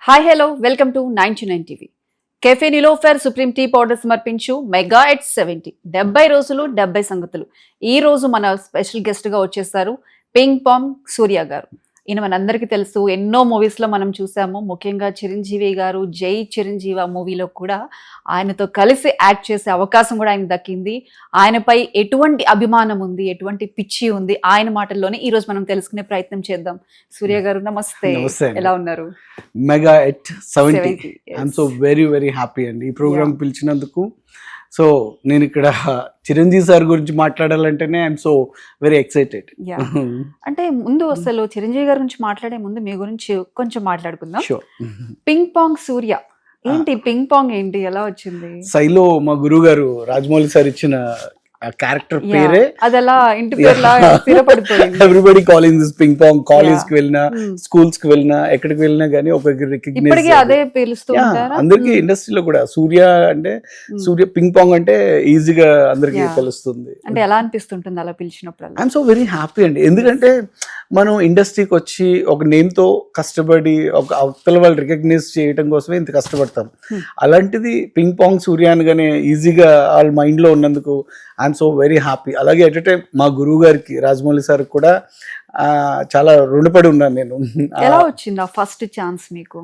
Hi hello welcome to 99 TV. Cafe Niloufer supreme tea powder సమర్పించు mega at 70 70 రోజులు 70 సంగతులు. ఈ రోజు మన స్పెషల్ గెస్ట్ గా వచ్చేసారు పింగ్ పాంగ్ సూర్య గారు. ఈయన మనందరికీ తెలుసు, ఎన్నో మూవీస్ లో మనం చూసాము. ముఖ్యంగా చిరంజీవి గారు జై చిరంజీవి మూవీలో కూడా ఆయనతో కలిసి యాక్ట్ చేసే అవకాశం కూడా ఆయనకు దక్కింది. ఆయనపై ఎటువంటి అభిమానం ఉంది, ఎటువంటి పిచ్చి ఉంది, ఆయన మాటల్లోనే ఈ రోజు మనం తెలుసుకునే ప్రయత్నం చేద్దాం. సూర్య గారు నమస్తే, ఎలా ఉన్నారు? Mega at 70 I'm so very happy అండి ఈ ప్రోగ్రామ్ పిలిచినందుకు. సో నేను ఇక్కడ చిరంజీవి సార్ గురించి మాట్లాడాలంటేనే ఐఎమ్ సో వెరీ ఎక్సైటెడ్. అంటే ముందు అసలు చిరంజీవి గారి గురించి మాట్లాడే ముందు మీ గురించి కొంచెం మాట్లాడుకుందాం. పింగ్ పాంగ్ సూర్య ఏంటి, పింగ్ పాంగ్ ఏంటి, ఎలా వచ్చింది? సైలో మా గురువు గారు రాజమౌళి సార్ ఇచ్చిన క్యారెక్టర్ పేరే అదలా ఇంటి పేరులా స్థిరపడిపోయింది. Everybody calling this ping pong. College కి వెళ్ళినా, స్కూల్స్ కి వెళ్ళినా, ఎక్కడికి వెళ్ళినా గానీ ఒక ఇప్పటికీ అదే పిలుస్తూ ఉంటారు అందరికి. ఇండస్ట్రీలో కూడా సూర్య అంటే సూర్య, పింగ్ పాంగ్ అంటే ఈజీగా అందరికి తెలుస్తుంది. అంటే ఎలా అనిపిస్తుంటుంది అలా పిలిచినప్పుడు? ఐఎమ్ సో వెరీ హ్యాపీ అండి. ఎందుకంటే మనం ఇండస్ట్రీకి వచ్చి ఒక నేమ్ తో కష్టపడి ఒక అవతల వాళ్ళు రికగ్నైజ్ చేయడం కోసమే ఇంత కష్టపడతాం. అలాంటిది పింగ్ పాంగ్ సూర్య అనగానే ఈజీగా వాళ్ళ మైండ్ లో ఉన్నందుకు ఐఎమ్ సో వెరీ హ్యాపీ. అలాగే ఎట్ ఎ టైం మా గురువు గారికి రాజమౌళి సార్ కూడా చాలా రుణపడి ఉన్నాను నేను. ఎలా వచ్చింది ఆ ఫస్ట్ ఛాన్స్ మీకు?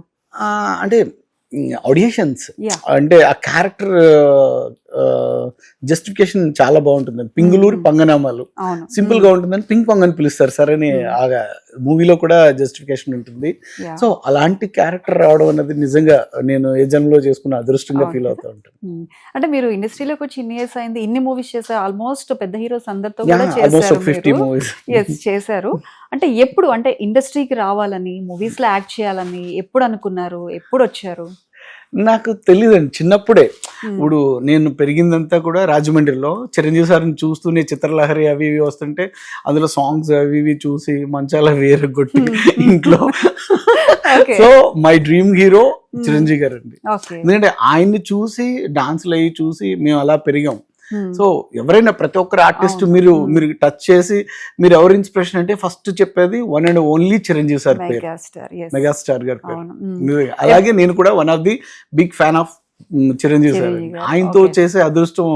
అంటే ఆడిషన్స్ అంటే ఆ క్యారెక్టర్ జస్టిఫికేషన్ చాలా బాగుంటుంది. పింగులూరు పంగనామాలు సింపుల్ గా ఉంటుందని పింగ్ పాంగ్ అని పిలుస్తారు సార్ అని ఆ మూవీలో కూడా జస్టిఫికేషన్ ఉంటుంది. సో అలాంటి క్యారెక్టర్ రావడం అన్నది నిజంగా నేను ఏ జన్మలో చేసుకున్న అదృష్టంగా ఫీల్ అవుతూ ఉంటాను. అంటే మీరు ఇండస్ట్రీలోకి వచ్చి ఇన్ని ఇయర్స్ అయింది, ఇన్ని మూవీస్ చేశారు, ఆల్మోస్ట్ పెద్ద హీరోస్ అందరితో చేశారు. అంటే ఎప్పుడు, అంటే ఇండస్ట్రీకి రావాలని, మూవీస్ లో యాక్ట్ చేయాలని ఎప్పుడు అనుకున్నారు, ఎప్పుడు వచ్చారు? నాకు తెలియదండి, చిన్నప్పుడే. ఇప్పుడు నేను పెరిగిందంతా కూడా రాజమండ్రిలో. చిరంజీవి సార్ని చూస్తూనే చిత్రలహరి అవి ఇవి వస్తుంటే అందులో సాంగ్స్ అవి ఇవి చూసి మంచాల వేరే కొట్టి ఇంట్లో. So my dream hero Chiranjeevi గారు అండి. ఎందుకంటే ఆయన్ని చూసి డాన్స్లు అవి చూసి మేము అలా పెరిగాం. సో ఎవరైనా ప్రతి ఒక్కరు ఆర్టిస్ట్ మీరు టచ్ చేసి మీరు ఎవరు ఇన్స్పిరేషన్ అంటే ఫస్ట్ చెప్పేది one and only Chiranjeevi sir పేరు, మెగాస్టార్ గారి పేరు. అలాగే నేను కూడా one of the big fan of Chiranjeevi sir. ఆయనతో చేసే అదృష్టం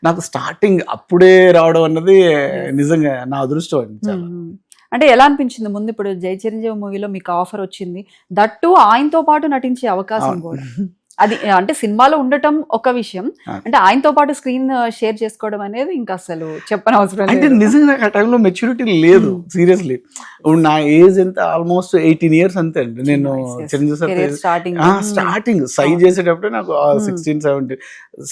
నాకు స్టార్టింగ్ అప్పుడే రావడం అన్నది నిజంగా నా అదృష్టం అండి. అంటే ఎలా అనిపించింది ముందు? ఇప్పుడు జై చిరంజీవి మూవీలో మీకు ఆఫర్ వచ్చింది, దట్టు ఆయనతో పాటు నటించే అవకాశం కూడా. అది అంటే సినిమాలో ఉండటం ఒక విషయం, అంటే ఆయనతో పాటు స్క్రీన్ షేర్ చేసుకోవడం అనేది ఇంకా అసలు చెప్పనవసరం. అంటే నిజంగా నాకు ఆ టైంలో మెచ్యూరిటీ లేదు సీరియస్లీ. ఇప్పుడు నా ఏజ్ ఎంత, ఆల్మోస్ట్ 18 years అంతే అండి. నేను చిరంజీవి సార్ స్టార్టింగ్ సై చేసేటప్పుడే నాకు 16, 17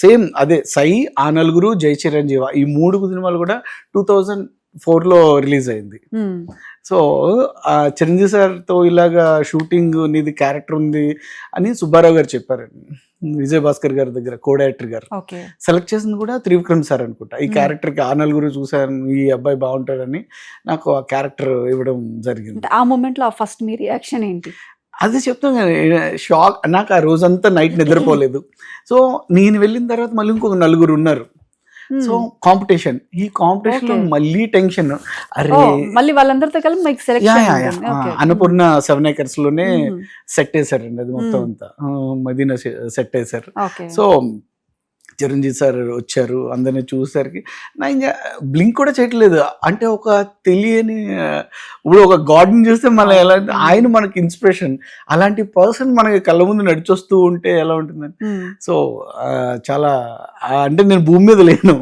సేమ్ అదే సై, ఆ నలుగురు, జై చిరంజీవి ఈ 3 సినిమాలు కూడా 2004లో రిలీజ్ అయింది. సో చిరంజీవి సార్తో ఇలాగా షూటింగ్ నీది క్యారెక్టర్ ఉంది అని సుబ్బారావు గారు చెప్పారండి, విజయ్ భాస్కర్ గారి దగ్గర కో డైరెక్టర్ గారు. సెలెక్ట్ చేసింది కూడా త్రివిక్రమ్ సార్ అనుకుంటా. ఈ క్యారెక్టర్కి ఆ నలుగురు చూసాను, ఈ అబ్బాయి బాగుంటాడని నాకు ఆ క్యారెక్టర్ ఇవ్వడం జరిగింది. ఆ మూమెంట్ లో ఫస్ట్ మీ రియాక్షన్ ఏంటి? అదే చెప్తాను కదా, షాక్. నాకు ఆ రోజంతా నైట్ నిద్రపోలేదు. సో నేను వెళ్ళిన తర్వాత మళ్ళీ ఇంకొక నలుగురు ఉన్నారు. సో కాంపిటీషన్, ఈ కాంపిటీషన్ లో మళ్ళీ టెన్షన్. అరే మళ్ళీ వాళ్ళందరితో కలిపి మీకు సెలెక్షన్. అన్నపూర్ణ 7 acres లోనే సెట్ వేసారండి అది మొత్తం అంతా, మదీనా సెట్ వేసారు. సో చిరంజీవి సార్ వచ్చారు, అందరినీ చూసేసరికి నా ఇంకా బ్లింక్ కూడా చేయట్లేదు. అంటే ఒక తెలియని, ఇప్పుడు ఒక గాడ్ని చూస్తే మన ఎలా, ఆయన మనకి ఇన్స్పిరేషన్, అలాంటి పర్సన్ మనకి కళ్ళ ముందు నడిచొస్తూ ఉంటే ఎలా ఉంటుందని. సో చాలా, అంటే నేను భూమి మీద లేను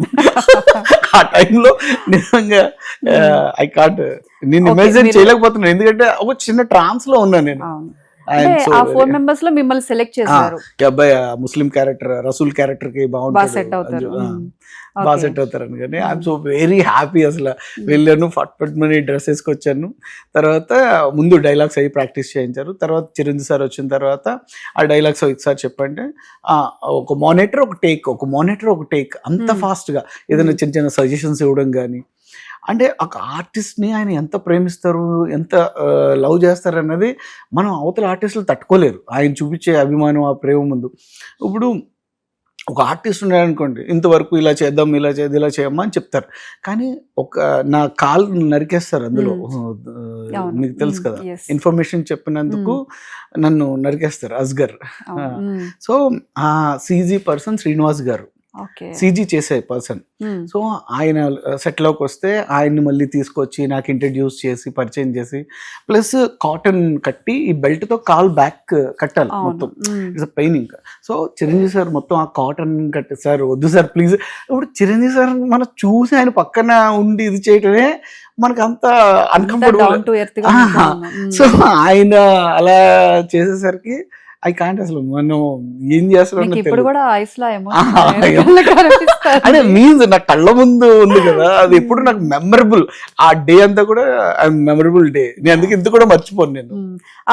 ఆ టైంలో నిజంగా. ఐ కాంట్, నేను ఇమాజిన్ చేయలేకపోతున్నాను, ఎందుకంటే ఒక చిన్న ట్రాన్స్ లో ఉన్నాను నేను. మిమ్మల్ని సెలెక్ట్ చేశారు. అబ్బాయి ముస్లిం క్యారెక్టర్, రసూల్ క్యారెక్టర్ కి బాగా సెట్ అవుతారని. కానీ ఐఎమ్ సో వెరీ హ్యాపీ. అసలు వెళ్ళాను, ఫట్ మనీ డ్రెస్ వేసుకొచ్చాను. తర్వాత ముందు డైలాగ్స్ అవి ప్రాక్టీస్ చేయించారు. తర్వాత చిరంజీవి సార్ వచ్చిన తర్వాత ఆ డైలాగ్స్ ఒకసారి చెప్పంటే ఒక మానిటర్ ఒక టేక్ అంత ఫాస్ట్ గా ఏదైనా చిన్న చిన్న సజెషన్స్ ఇవ్వడం కానీ, అంటే ఒక ఆర్టిస్ట్ని ఆయన ఎంత ప్రేమిస్తారు, ఎంత లవ్ చేస్తారు అన్నది మనం అవతల ఆర్టిస్టులు తట్టుకోలేరు. ఆయన చూపించే అభిమానం, ఆ ప్రేమ ముందు. ఇప్పుడు ఒక ఆర్టిస్ట్ ఉన్నాడు అనుకోండి, ఇంతవరకు ఇలా చేద్దాం, ఇలా చేయమ్మా అని చెప్తారు. కానీ నా కాల్ నరికేస్తారు అందులో. మీకు తెలుసు కదా, ఇన్ఫర్మేషన్ చెప్పినందుకు నన్ను నరికేస్తారు అస్గర్. సో ఆ సీజీ పర్సన్ శ్రీనివాస్ గారు, సీజీ చేసే పర్సన్. సో ఆయన సెట్లోకి వస్తే ఆయన్ని మళ్ళీ తీసుకొచ్చి నాకు ఇంట్రడ్యూస్ చేసి పరిచయం చేసి, ప్లస్ కాటన్ కట్టి ఈ బెల్ట్తో కాల్ బ్యాక్ కట్టాలి మొత్తం, it's paining. So Chiranjeevi sir మొత్తం ఆ కాటన్ కట్టి, సార్ వద్దు సార్ ప్లీజ్. ఇప్పుడు చిరంజీవి సార్ మనం చూసి ఆయన పక్కన ఉండి ఇది చేయటమే మనకు అంత అన్కంఫర్టబుల్. సో ఆయన అలా చేసేసరికి ఐ కాంట్, అసలు మనం ఏం చేస్తున్నాం అంటే మీన్స్ నా కళ్ళ ముందు ఉంది కదా, అది ఎప్పుడు నాకు మెమరబుల్. ఆ డే అంతా కూడా మెమరబుల్ డే. నేను అందుకే ఇంత కూడా మర్చిపోను. నేను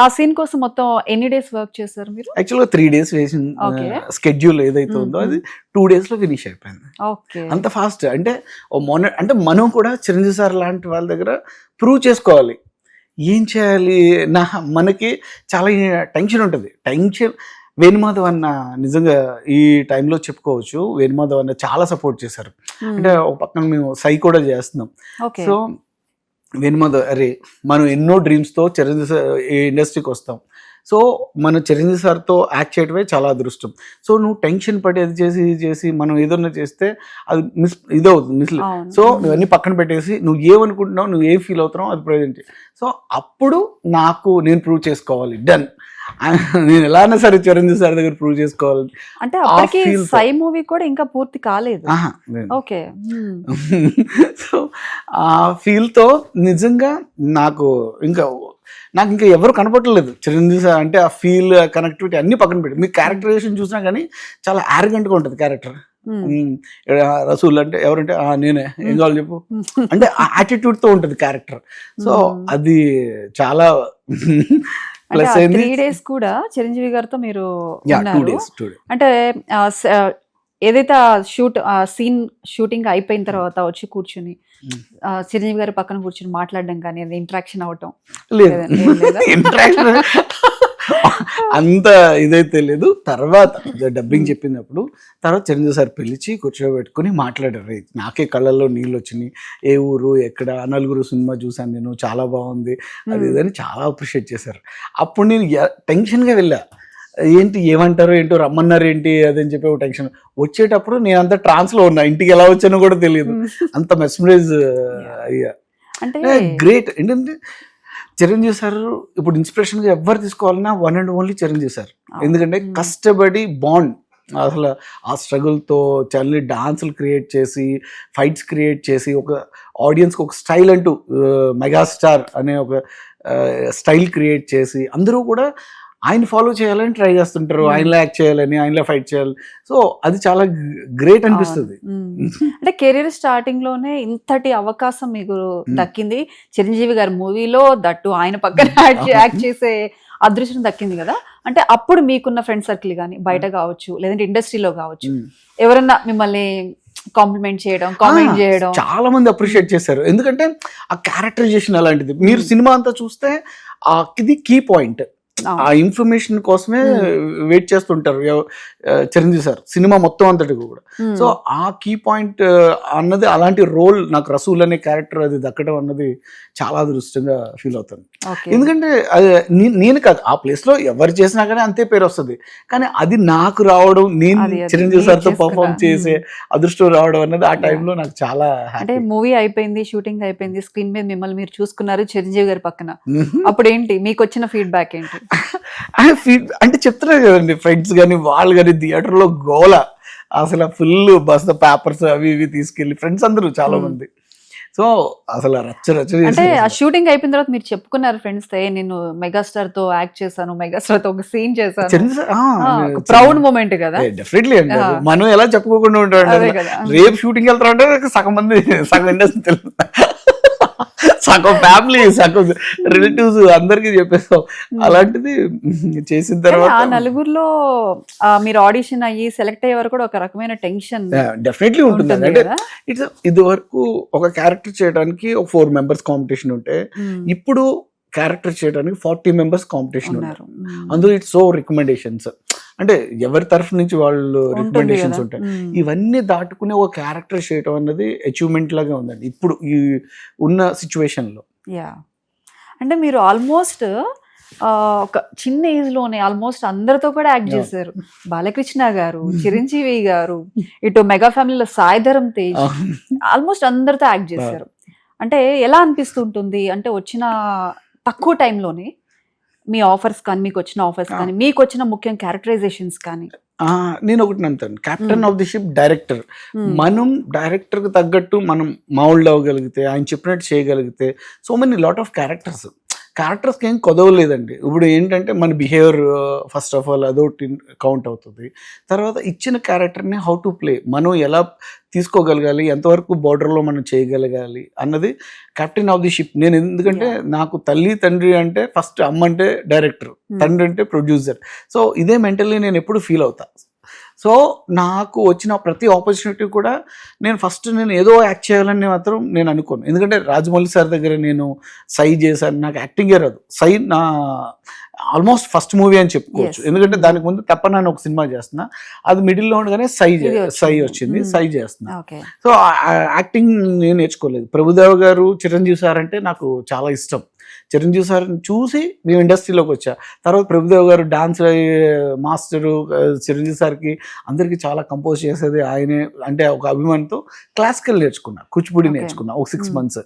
ఆ సీన్ కోసం మొత్తం ఎన్ని డేస్ వర్క్ చేశారు మీరు? యాక్చువల్గా 3 days వేసిన స్కెడ్యూల్ ఏదైతే ఉందో అది 2 days లో ఫినిష్ అయిపోయింది. అంత ఫాస్ట్. అంటే అంటే మనం కూడా చిరంజీవి సార్ లాంటి వాళ్ళ దగ్గర ప్రూవ్ చేసుకోవాలి. ఏం చేయాలి, మనకి చాలా టెన్షన్ ఉంటుంది. వేణుమాధవ్ అన్న నిజంగా ఈ టైంలో చెప్పుకోవచ్చు, వేణుమాధవ్ అన్న చాలా సపోర్ట్ చేశారు. అంటే ఒక పక్కన మేము సై కూడా చేస్తున్నాం. సో వేణుమాధవ్, అరే మనం ఎన్నో డ్రీమ్స్తో చిరంజీవి ఈ ఇండస్ట్రీకి వస్తాం. సో మన చిరంజీవి సార్తో యాక్ట్ చేయడమే చాలా అదృష్టం. సో నువ్వు టెన్షన్ పడి అది చేసి మనం ఏదన్నా చేస్తే అది మిస్. సో నువ్వన్నీ పక్కన పెట్టేసి నువ్వు ఏమనుకుంటున్నావు, నువ్వు ఏం ఫీల్ అవుతున్నావు అది ప్రజెంట్. సో అప్పుడు నేను ప్రూవ్ చేసుకోవాలి, డన్. నేను ఎలా అయినా సరే చిరంజీవి సార్ దగ్గర ప్రూవ్ చేసుకోవాలి. అంటే అప్పటికి సై మూవీ కూడా ఇంకా పూర్తి కాలేదు. ఓకే. సో ఆ ఫీల్తో నిజంగా నాకు ఇంకా ఎవరు కనపడలేదు చిరంజీవి సార్ అంటే. ఆ ఫీల్, కనెక్టివిటీ అన్ని పక్కన పెట్టి మీ క్యారెక్టరైజేషన్ చూసినా కానీ చాలా యారగెంట్గా ఉంటుంది క్యారెక్టర్. రసూల్ అంటే ఎవరంటే నేనే, ఏం కావాలి చెప్పు అంటే ఆ యాటిట్యూడ్తో ఉంటుంది క్యారెక్టర్. సో అది చాలా ప్లస్ అయింది. 3 days కూడా చిరంజీవి గారితో మీరు 2 days. అంటే ఏదైతే సీన్ షూటింగ్ అయిపోయిన తర్వాత వచ్చి కూర్చుని చిరంజీవి గారి పక్కన కూర్చుని మాట్లాడడం కానీ ఇంటరాక్షన్ అవటం లేదు? ఇంటరాక్షన్ అంత ఇదైతే లేదు. తర్వాత డబ్బింగ్ చెప్పినప్పుడు తర్వాత చిరంజీవి సార్ పిలిచి కూర్చోబెట్టుకుని మాట్లాడారు. నాకే కళ్ళల్లో నీళ్ళు వచ్చినాయి. ఏ ఊరు, ఎక్కడ, 4 సినిమా చూసాను నేను, చాలా బాగుంది అది ఇదని చాలా అప్రిషియేట్ చేశారు. అప్పుడు నేను టెన్షన్గా వెళ్ళా, ఏంటి ఏమంటారో ఏంటో, రమ్మన్నారు ఏంటి అదని చెప్పి ఒక టెన్షన్. వచ్చేటప్పుడు నేను అంత ట్రాన్స్లో ఉన్నా, ఇంటికి ఎలా వచ్చానో కూడా తెలియదు, అంత మెస్మరైజ్ అయ్యా. అంటే గ్రేట్. ఏంటంటే చిరంజీవి సార్ ఇప్పుడు ఇన్స్పిరేషన్గా ఎవరు తీసుకోవాలన్నా one and only Chiranjeevi sir. ఎందుకంటే కష్టపడి బాండ్, అసలు ఆ స్ట్రగుల్తో చాలా డాన్సులు క్రియేట్ చేసి, ఫైట్స్ క్రియేట్ చేసి, ఒక ఆడియన్స్కి ఒక స్టైల్ అంటూ మెగాస్టార్ అనే ఒక స్టైల్ క్రియేట్ చేసి అందరూ కూడా ఆయన ఫాలో చేయాలని ట్రై చేస్తుంటారు, ఆయనలో యాక్ట్ చేయాలని, ఆయనలో ఫైట్ చేయాలి. సో అది చాలా గ్రేట్ అనిపిస్తుంది. అంటే కెరీర్ స్టార్టింగ్ లోనే ఇంతటి అవకాశం మీకు దక్కింది, చిరంజీవి గారి మూవీలో, దట్టు ఆయన పక్కన యాక్ట్ చేసే అదృష్టం దక్కింది కదా. అంటే అప్పుడు మీకున్న ఫ్రెండ్ సర్కిల్ కానీ బయట కావచ్చు, లేదంటే ఇండస్ట్రీలో కావచ్చు, ఎవరన్నా మిమ్మల్ని కాంప్లిమెంట్ చేయడం, కామెంట్ చేయడం చాలా మంది అప్రిషియేట్ చేశారు. ఎందుకంటే ఆ క్యారెక్టరైజేషన్ అలాంటిది. మీరు సినిమా అంతా చూస్తే ఇది కీ పాయింట్. ఆ ఇన్ఫర్మేషన్ కోసమే వెయిట్ చేస్తుంటారు చిరంజీవి సార్ సినిమా మొత్తం అంతటికి కూడా. సో ఆ కీ పాయింట్ అన్నది, అలాంటి రోల్ నాకు రసూల్ అనే క్యారెక్టర్ అది దక్కడం అన్నది చాలా అదృష్టంగా ఫీల్ అవుతాను. ఎందుకంటే అది నేను కాదు, ఆ ప్లేస్ లో ఎవరు చేసినా కానీ అంతే పేరు వస్తుంది. కానీ అది నాకు రావడం, నేను చిరంజీవి సార్తో పర్ఫార్మ్ చేసే అదృష్టం రావడం అన్నది ఆ టైంలో నాకు చాలా. అంటే మూవీ అయిపోయింది, షూటింగ్ అయిపోయింది, స్క్రీన్ మీద మిమ్మల్ని మీరు చూసుకున్నారు చిరంజీవి గారి పక్కన, అప్పుడు ఏంటి మీకు వచ్చిన ఫీడ్బ్యాక్ ఏంటి? అంటే చెప్తున్నారు కదండి, ఫ్రెండ్స్ కానీ వాళ్ళు కానీ థియేటర్లో గోల, అసలు ఫుల్ బస్ పేపర్స్ అవి ఇవి తీసుకెళ్ళి ఫ్రెండ్స్ అందరూ చాలా మంది. సో అసలు రచ్చ. అంటే ఆ షూటింగ్ అయిపోయిన తర్వాత మీరు చెప్పుకున్నారు ఫ్రెండ్స్ తో, నేను మెగాస్టార్ తో యాక్ట్ చేశాను, మెగాస్టార్ తో ఒక సీన్ చేశాను, ప్రౌడ్ మూమెంట్ కదా. డెఫినెట్లీ అండి, మనం ఎలా చెప్పుకోకుండా ఉంటాం. రేపు షూటింగ్ వెళ్తా ఉంటే సగం మంది, సగం ఇండస్ట్రీ తెలుసు, సగం ఫ్యామిలీ, సగం రిలేటివ్స్ అందరికి చెప్పేస్తాం. అలాంటిది చేసిన తర్వాత నలుగురిలో మీరు ఆడిషన్ అయ్యి సెలెక్ట్ అయ్యే వరకు కూడా ఒక రకమైన టెన్షన్ డెఫినెట్లీ ఉంటుంది. అంటే ఇది వరకు ఒక క్యారెక్టర్ చేయడానికి ఒక 4 members కాంపిటీషన్ ఉంటే, ఇప్పుడు క్యారెక్టర్ చేయడానికి 40 members కాంపిటీషన్ ఉన్నారు. అందులో ఇట్స్ సో రికమెండేషన్స్. అంటే ఎవరి తరఫు నుంచి వాళ్ళు ఉంటుంది రికమెండేషన్స్ కదా. ఉంటాయి. ఇవన్నీ దాటుకునే ఒక క్యారెక్టర్ చేయటం అన్నది అచీవ్మెంట్ లాగా ఉందండి ఇప్పుడు ఈ ఉన్న సిచ్యువేషన్ లో. యా, అంటే మీరు ఆల్మోస్ట్ ఒక చిన్న ఏజ్ లోనే ఆల్మోస్ట్ అందరితో కూడా యాక్ట్ చేశారు. బాలకృష్ణ గారు, చిరంజీవి గారు, ఇటు మెగా ఫ్యామిలీలో సాయిధరం తేజ్, ఆల్మోస్ట్ అందరితో యాక్ట్ చేశారు. అంటే ఎలా అనిపిస్తుంటుంది అంటే వచ్చిన తక్కువ టైంలోనే మీ ఆఫర్స్ కానీ, మీకు వచ్చిన ఆఫర్స్ కానీ, మీకు వచ్చిన ముఖ్యం క్యారెక్టరైజేషన్స్ కానీ? నేను ఒకటి అంటాను, captain of the ship director. మనం డైరెక్టర్ కి తగ్గట్టు మనం మౌల్డ్ అవ్వగలిగితే, ఆయన చెప్పినట్టు చేయగలిగితే, సో మెనీ లాట్ ఆఫ్ క్యారెక్టర్స్కి ఏం కొదవలేదండి. ఇప్పుడు ఏంటంటే మన బిహేవియర్ ఫస్ట్ ఆఫ్ ఆల్ అదొకటి కౌంట్ అవుతుంది. తర్వాత ఇచ్చిన క్యారెక్టర్ని హౌ టు ప్లే, మనం ఎలా తీసుకోగలగాలి, ఎంతవరకు బార్డర్లో మనం చేయగలగాలి అన్నది కెప్టెన్ ఆఫ్ ది షిప్. నేను ఎందుకంటే నాకు తల్లి తండ్రి అంటే ఫస్ట్ అమ్మ అంటే డైరెక్టర్, తండ్రి అంటే ప్రొడ్యూసర్. సో ఇదే మెంటల్లీ నేను ఎప్పుడు ఫీల్ అవుతా. సో నాకు వచ్చిన ప్రతి ఆపర్చునిటీ కూడా నేను ఏదో యాక్ట్ చేయాలని మాత్రం నేను అనుకోను. ఎందుకంటే రాజమౌళి సార్ దగ్గర నేను సై చేశాను, నాకు యాక్టింగే రాదు. సై నా ఆల్మోస్ట్ ఫస్ట్ మూవీ అని చెప్పుకోవచ్చు. ఎందుకంటే దానికి ముందు తప్పన ఒక సినిమా చేస్తున్నా, అది మిడిల్లో ఉండగానే సై వచ్చింది, సై చేస్తున్నా. సో యాక్టింగ్ నేను నేర్చుకోలేదు. ప్రభుదేవ గారు, చిరంజీవి సార్ అంటే నాకు చాలా ఇష్టం. చిరంజీవి సార్ని చూసి నేను ఇండస్ట్రీలోకి వచ్చా. తర్వాత ప్రభుదేవ్ గారు డాన్స్ మాస్టరు, చిరంజీవి సార్కి అందరికీ చాలా కంపోజ్ చేసేది ఆయనే. అంటే ఒక అభిమానంతో క్లాసికల్ నేర్చుకున్నా, కూచిపూడి నేర్చుకున్నా ఒక 6 months.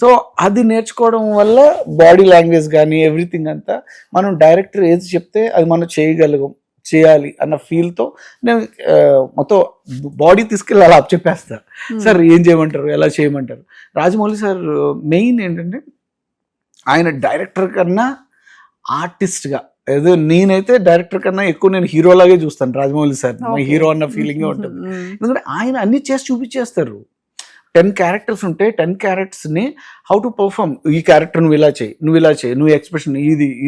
సో అది నేర్చుకోవడం వల్ల బాడీ లాంగ్వేజ్ కానీ ఎవ్రీథింగ్ అంతా మనం డైరెక్టర్ ఏది చెప్తే అది మనం చేయాలి అన్న ఫీల్తో నేను మొత్తం బాడీ తీసుకెళ్ళి అలా చెప్పేస్తా. సార్ ఏం చేయమంటారు, ఎలా చేయమంటారు. రాజమౌళి సార్ మెయిన్ ఏంటంటే ఆయన డైరెక్టర్ కన్నా ఆర్టిస్ట్గా, ఏదో నేనైతే డైరెక్టర్ కన్నా ఎక్కువ నేను హీరోలాగే చూస్తాను రాజమౌళి సార్. మా హీరో అన్న ఫీలింగే ఉంటుంది. ఎందుకంటే ఆయన అన్ని చేసి చూపించేస్తారు. 10 characters ఉంటే 10 charactersని హౌ టు పర్ఫామ్, ఈ క్యారెక్టర్ నువ్వు ఇలా చేయి, నువ్వు ఎక్స్ప్రెషన్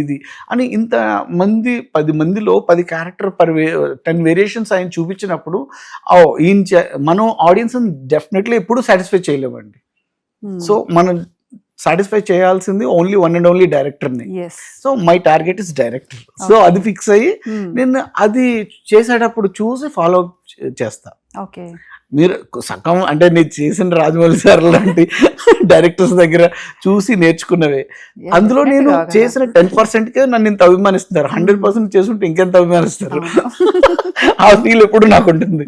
ఇది అని ఇంత మంది 10 మందిలో 10 character 10 వేరియేషన్స్ ఆయన చూపించినప్పుడు ఈయన మనం ఆడియన్స్ డెఫినెట్లీ ఎప్పుడు సాటిస్ఫై చేయలేమండి. సో మనం సాటిస్ఫై చేయాల్సింది ఓన్లీ వన్ అండ్ ఓన్లీ డైరెక్టర్ని. So my target is director. So అది ఫిక్స్ అయ్యి నేను అది చేసేటప్పుడు చూసి ఫాలో చేస్తా. మీరు సగం అంటే నేను చేసిన రాజమౌళి సార్ లాంటి డైరెక్టర్స్ దగ్గర చూసి నేర్చుకున్నవే. అందులో నేను చేసిన 10%కే నన్ను ఇంత అభిమానిస్తున్నారు. 100% చేస్తుంటే ఇంకెంత అభిమానిస్తారు. ఆ ఫీల్ ఎప్పుడు నాకు ఉంటుంది.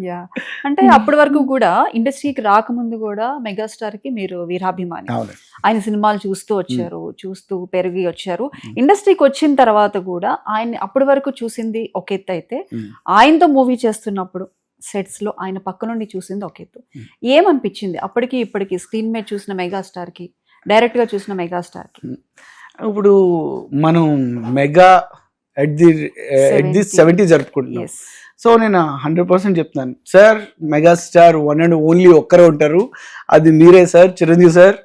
అంటే అప్పటి వరకు కూడా ఇండస్ట్రీకి రాకముందు కూడా మెగాస్టార్ కి మీరు వీరాభిమాని. ఆయన సినిమాలు చూస్తూ వచ్చారు, చూస్తూ పెరిగి వచ్చారు. ఇండస్ట్రీకి వచ్చిన తర్వాత కూడా ఆయన అప్పటి వరకు చూసింది ఒక ఎత్తు అయితే, ఆయనతో మూవీ చేస్తున్నప్పుడు సెట్స్ లో ఆయన పక్క నుండి చూసింది ఒక ఎత్తు. ఏమనిపించింది అప్పటికి ఇప్పటికి స్క్రీన్ మీద చూసిన మెగాస్టార్ కి, డైరెక్ట్ గా చూసిన మెగాస్టార్ కి? ఇప్పుడు మనం మెగా ఎట్ ది 70 జరుపుకుంటున్నాం. సో నేను 100% చెప్తున్నాను sir, megastar one and only ఒక్కరే ఉంటారు, అది మీరే సార్, చిరంజీవి సార్.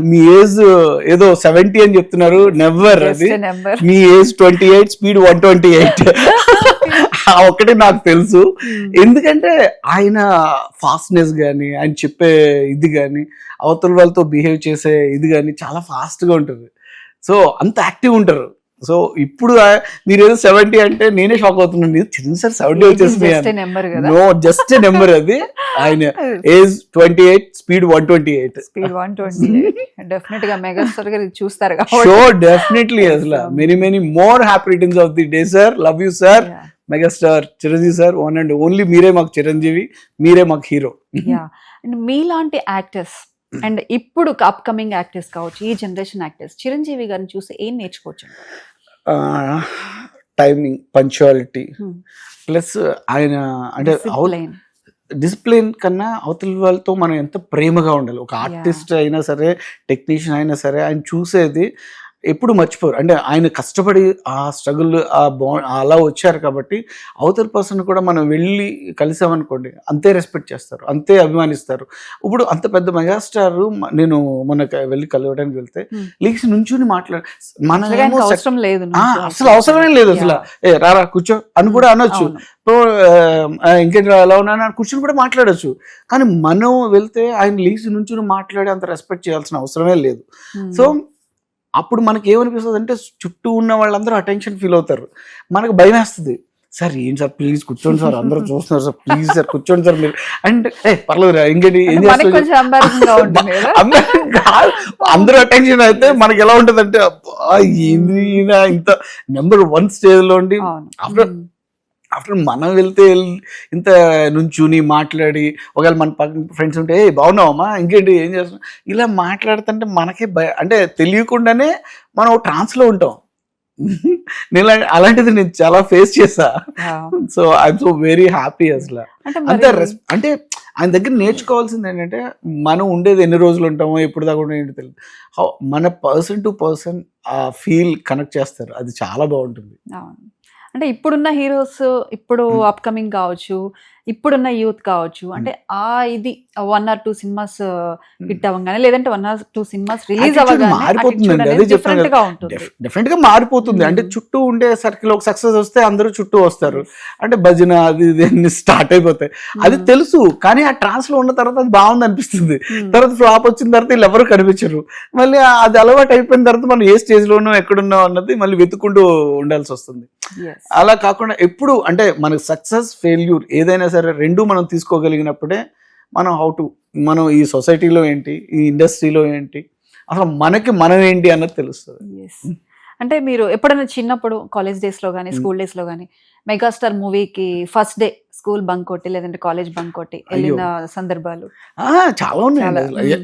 మీ ఏజ్ ఏదో 70 అని చెప్తున్నారు, నెవర్. అది మీ ఏజ్ 28, స్పీడ్ 128. ఒక్కటే నాకు తెలుసు. ఎందుకంటే ఆయన ఫాస్ట్నెస్ కానీ, ఆయన చెప్పే ఇది కానీ, అవతల వాళ్ళతో బిహేవ్ చేసే ఇది కానీ చాలా ఫాస్ట్గా ఉంటుంది. సో అంత యాక్టివ్ ఉంటారు. సో ఇప్పుడు మీరు ఏదో 70 అంటే నేనే షాక్ అవుతున్నాను. చిన్న సార్ 70 వచ్చేసింది. No, just number. అది ఆయన ఏజ్ 28, స్పీడ్ 128. డెఫినెట్ గా మెగాస్టార్ గారు చూస్తారు. సో డెఫినెట్లీ అసలు many more happy returns of the day sir. Love you sir. Megastar Chiranjeevi sir one and only మీరే మాకు చిరంజీవి, మీరే మాకు హీరో. మీలాంటి యాక్టర్స్ అండ్ ఇప్పుడు అప్కమింగ్ యాక్టర్స్ కావచ్చు, ఈ జనరేషన్ యాక్టర్స్ చిరంజీవి గారిని చూసి ఏం నేర్చుకోవచ్చు? టైమింగ్, పంక్చువాలిటీ, ప్లస్ ఆయన అంటే డిసిప్లిన్ కన్నా అవతల వాళ్ళతో మనం ఎంత ప్రేమగా ఉండాలి. ఒక ఆర్టిస్ట్ అయినా సరే, టెక్నీషియన్ అయినా సరే, ఆయన చూసేది ఎప్పుడు మర్చిపోరు. అంటే ఆయన కష్టపడి ఆ స్ట్రగుల్ అలా వచ్చారు కాబట్టి అవతల పర్సన్ కూడా మనం వెళ్ళి కలిసామనుకోండి అంతే రెస్పెక్ట్ చేస్తారు, అంతే అభిమానిస్తారు. ఇప్పుడు అంత పెద్ద మెగాస్టార్ నేను మొన్న వెళ్ళి కలవడానికి వెళ్తే లీక్స్ నుంచుని అవసరం లేదు, అసలు అవసరమే లేదు. అసలు రారా కూర్చో అని కూడా అనొచ్చు. సో ఇంకేంటి ఎలా ఉన్నా కూర్చొని కూడా మాట్లాడచ్చు. కానీ మనం వెళ్తే ఆయన లీక్స్ నుంచుని మాట్లాడి అంత రెస్పెక్ట్ చేయాల్సిన అవసరమే లేదు. సో అప్పుడు మనకి ఏమనిపిస్తుంది అంటే చుట్టూ ఉన్న వాళ్ళందరూ అటెన్షన్ ఫీల్ అవుతారు, మనకు భయం వేస్తుంది. సార్ ఏంటి సార్ ప్లీజ్ కూర్చోండి సార్ అందరూ చూస్తున్నారు సార్ ప్లీజ్ సార్ కూర్చోండి సార్ మీరు అంటే పర్లేదు ఇంకేంటి ఏం మనకి కొంచెం embarrassing గా ఉంటుంది కదా. అందరూ అటెన్షన్ అయితే మనకి ఎలా ఉంటది అంటే ఏంది ఈయన ఇంత నెంబర్ 1 స్టేజ్ లో ఉండి ఆఫ్టర్ మనం వెళ్తే ఇంత నుంచుని మాట్లాడి ఒకవేళ మన పక్కన ఫ్రెండ్స్ ఉంటే ఏ బాగున్నావమ్మా ఇంకేంటి ఏం చేస్తున్నాం ఇలా మాట్లాడుతుంటే మనకే అంటే తెలియకుండానే మనం ట్రాన్స్లో ఉంటాం. నేను అలాంటిది నేను చాలా ఫేస్ చేసా. So I'm so very happy అసలు. అంతే అంటే ఆయన దగ్గర నేర్చుకోవాల్సింది ఏంటంటే మనం ఉండేది ఎన్ని రోజులు ఉంటామో ఎప్పుడు దాకా ఏంటో తెలియదు. మన పర్సన్ టు పర్సన్ ఆ ఫీల్ కనెక్ట్ చేస్తారు, అది చాలా బాగుంటుంది. అంటే ఇప్పుడున్న హీరోస్ ఇప్పుడు అప్కమింగ్ కావచ్చు, ఇప్పుడున్న యూత్ కావచ్చు, అంటే ఇది 1 or 2 సినిమాస్ హిట్ అవ్వగానే లేదంటే 1 or 2 సినిమాస్ రిలీజ్ అవ్వగానే డిఫరెంట్ గా ఉంటుంది. డెఫినెట్ గా మారిపోతుంది. అంటే చుట్టూ ఉండే సర్కిల్ ఒక సక్సెస్ వస్తే అందరూ చుట్టూ వస్తారు, అంటే భజన అది ఇది స్టార్ట్ అయిపోతాయి. అది తెలుసు, కానీ ఆ ట్రాన్స్ లో ఉన్న తర్వాత అది బాగుంది అనిపిస్తుంది. తర్వాత ఫ్లాప్ వచ్చిన తర్వాత వీళ్ళు ఎవరు కనిపించరు. మళ్ళీ అది అలవాటు అయిపోయిన తర్వాత మనం ఏ స్టేజ్ లోనో ఎక్కడున్నాం అన్నది మళ్ళీ వెతుక్కుంటూ ఉండాల్సి వస్తుంది. అలా కాకుండా ఎప్పుడు అంటే మనకు సక్సెస్ ఫెయిల్యూర్ ఏదైనా సరే రెండు మనం తీసుకోగలిగినప్పుడే మనం ఈ సొసైటీలో ఏంటి, ఈ ఇండస్ట్రీలో ఏంటి, అసలు మనం ఏంటి అన్నది తెలుస్తుంది. అంటే మీరు ఎప్పుడైనా చిన్నప్పుడు కాలేజ్ డేస్ లో కానీ స్కూల్ డేస్ లో కానీ మెగాస్టార్ మూవీకి ఫస్ట్ డే స్కూల్ బంక్ కొట్టి లేదంటే కాలేజ్ బంక్ కొట్టి వెళ్ళిన సందర్భాలు చాలా ఉన్నాయి.